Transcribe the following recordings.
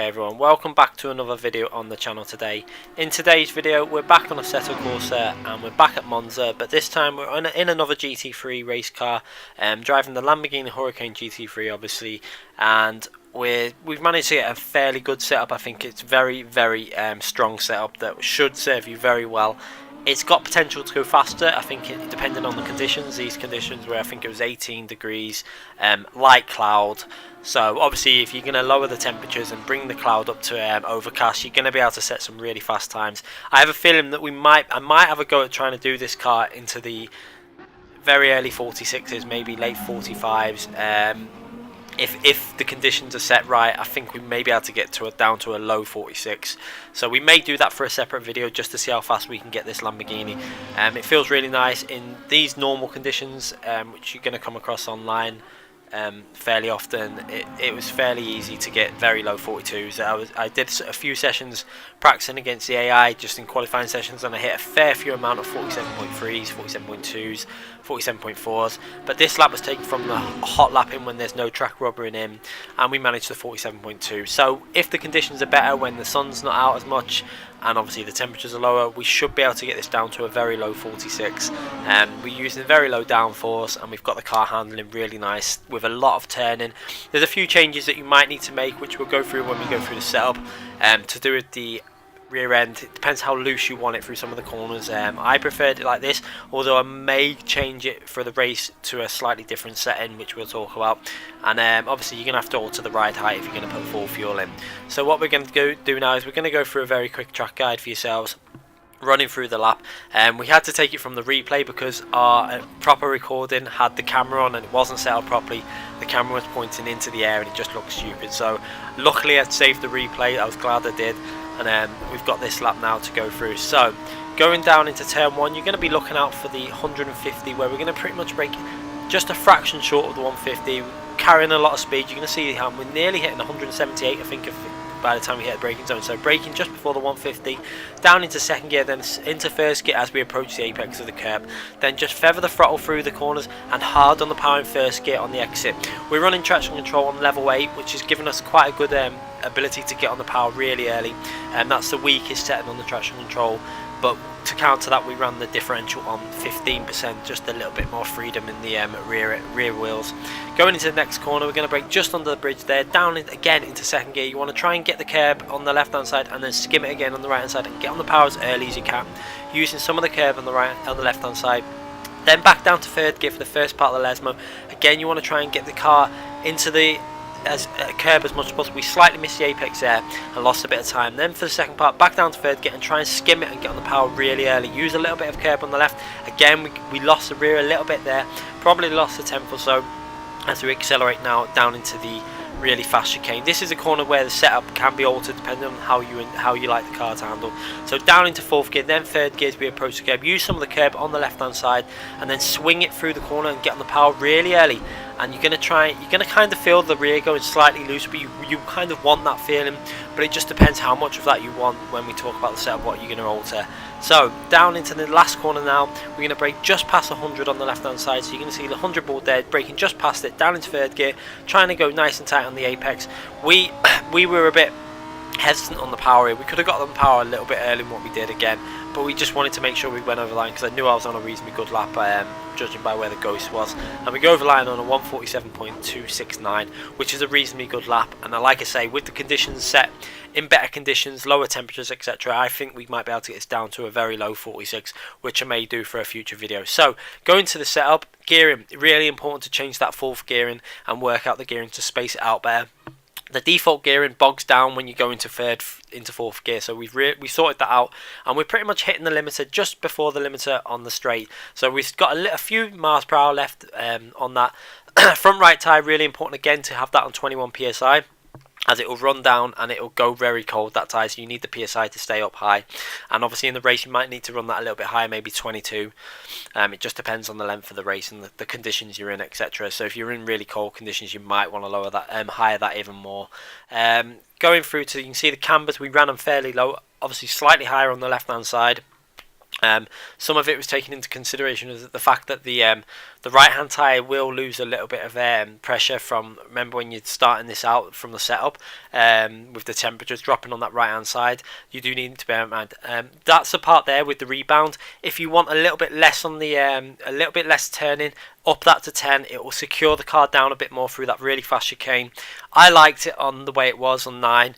Hey everyone, welcome back to another video on the channel today. In today's video we're back on Assetto Corsa and we're back at Monza, but this time we're in another GT3 race car, driving the Lamborghini Huracan GT3 obviously, and we've managed to get a fairly good setup. I think it's very strong setup that should serve you very well. It's got potential to go faster, I think, depending on the conditions. These conditions where I think it was 18 degrees, light cloud. So obviously if you're going to lower the temperatures and bring the cloud up to overcast, you're going to be able to set some really fast times. I have a feeling that I might have a go at trying to do this car into the very early 46s, maybe late 45s. If the conditions are set right, I think we may be able to get down to a low 46. So we may do that for a separate video just to see how fast we can get this Lamborghini. It feels really nice in these normal conditions, which you're going to come across online fairly often. It was fairly easy to get very low 42s. I did a few sessions practicing against the AI just in qualifying sessions, and I hit a fair few amount of 47.3s, 47.2s, 47.4s, but this lap was taken from the hot lapping when there's no track rubbering in, and we managed the 47.2. So if the conditions are better when the sun's not out as much and obviously the temperatures are lower, we should be able to get this down to a very low 46. We're using very low downforce and we've got the car handling really nice with a lot of turning. There's a few changes that you might need to make, which we'll go through when we go through the setup, to do with the rear end. It depends how loose you want it through some of the corners. I preferred it like this, although I may change it for the race to a slightly different setting, which we'll talk about. And obviously you're going to have to alter the ride height if you're going to put full fuel in. So what we're going to do now is we're going to go through a very quick track guide for yourselves, running through the lap. We had to take it from the replay because our proper recording had the camera on and it wasn't set up properly. The camera was pointing into the air and it just looked stupid. So luckily I'd saved the replay. I was glad I did. And we've got this lap now to go through. So going down into turn 1, you're going to be looking out for the 150, where we're going to pretty much break just a fraction short of the 150, carrying a lot of speed. You're going to see how we're nearly hitting 178, I think, by the time we hit the braking zone. So braking just before the 150, down into second gear, then into first gear as we approach the apex of the curb. Then just feather the throttle through the corners and hard on the power in first gear on the exit. We're running traction control on level 8, which has given us quite a good ability to get on the power really early, and that's the weakest setting on the traction control. But to counter that, we ran the differential on 15%, just a little bit more freedom in the rear wheels. Going into the next corner, we're going to brake just under the bridge there, down again into second gear. You want to try and get the curb on the left hand side and then skim it again on the right hand side and get on the power as early as you can, using some of the curb on the left hand side. Then back down to third gear for the first part of the Lesmo. Again, you want to try and get the car into the curb as much as possible. We slightly missed the apex there and lost a bit of time. Then for the second part, back down to third gear and try and skim it and get on the power really early. Use a little bit of curb on the left. Again, we lost the rear a little bit there, probably lost a tenth or so as we accelerate now down into the really fast chicane. This is a corner where the setup can be altered depending on how you like the car to handle. So down into fourth gear, then third gear as we approach the curb. Use some of the curb on the left hand side and then swing it through the corner and get on the power really early. And you're going to kind of feel the rear going slightly loose, but you kind of want that feeling, but it just depends how much of that you want when we talk about the setup, what you're going to alter. So down into the last corner now, we're going to brake just past 100 on the left hand side. So you're going to see the 100 board there, braking just past it, down into third gear, trying to go nice and tight on the apex. We were a bit hesitant on the power here. We could have got on the power a little bit earlier than what we did again, but we just wanted to make sure we went over the line because I knew I was on a reasonably good lap, judging by where the ghost was. And we go over the line on a 147.269, which is a reasonably good lap. And like I say, with the conditions set in better conditions, lower temperatures, etc., I think we might be able to get this down to a very low 46, which I may do for a future video. So going to the setup, gearing, really important to change that fourth gearing and work out the gearing to space it out better. The default gearing bogs down when you go into fourth gear, so we sorted that out, and we're pretty much hitting the limiter just before the limiter on the straight. So we've got a few miles per hour left on that. Front right tyre, really important again to have that on 21 psi, as it will run down and it will go very cold, that tyre, so you need the PSI to stay up high. And obviously in the race you might need to run that a little bit higher, maybe 22. It just depends on the length of the race and the conditions you're in, etc. So if you're in really cold conditions, you might want to lower that, higher that even more. Going through to, you can see the cambers, we ran them fairly low, obviously slightly higher on the left hand side. Some of it was taken into consideration as the fact that the The right hand tyre will lose a little bit of pressure from, remember when you're starting this out from the setup, with the temperatures dropping on that right hand side, you do need to bear in mind. That's the part there with the rebound. If you want a little bit less on the, a little bit less turning, up that to 10, it will secure the car down a bit more through that really fast chicane. I liked it on the way it was on 9.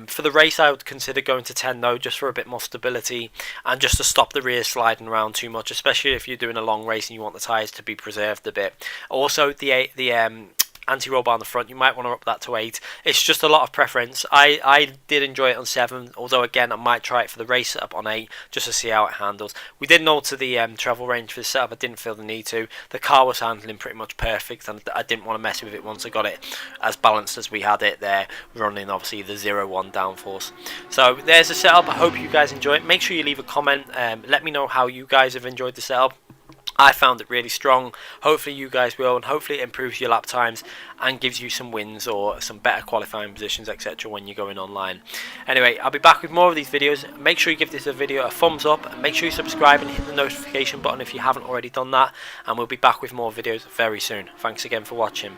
For the race, I would consider going to 10 though, just for a bit more stability and just to stop the rear sliding around too much, especially if you're doing a long race and you want the tyres to be preserved a bit. Also, the anti-roll bar on the front, you might want to up that to 8. It's just a lot of preference. I did enjoy it on 7, although again I might try it for the race setup on 8 just to see how it handles. We didn't alter the travel range for the setup. I didn't feel the need to. The car was handling pretty much perfect, and I didn't want to mess with it once I got it as balanced as we had it there, running obviously the 0-1 downforce. So there's the setup. I hope you guys enjoy it. Make sure you leave a comment. Let me know how you guys have enjoyed the setup. I found it really strong. Hopefully you guys will, and hopefully it improves your lap times and gives you some wins or some better qualifying positions, etc. when you're going online. Anyway, I'll be back with more of these videos. Make sure you give this video a thumbs up, and make sure you subscribe and hit the notification button if you haven't already done that, and we'll be back with more videos very soon. Thanks again for watching.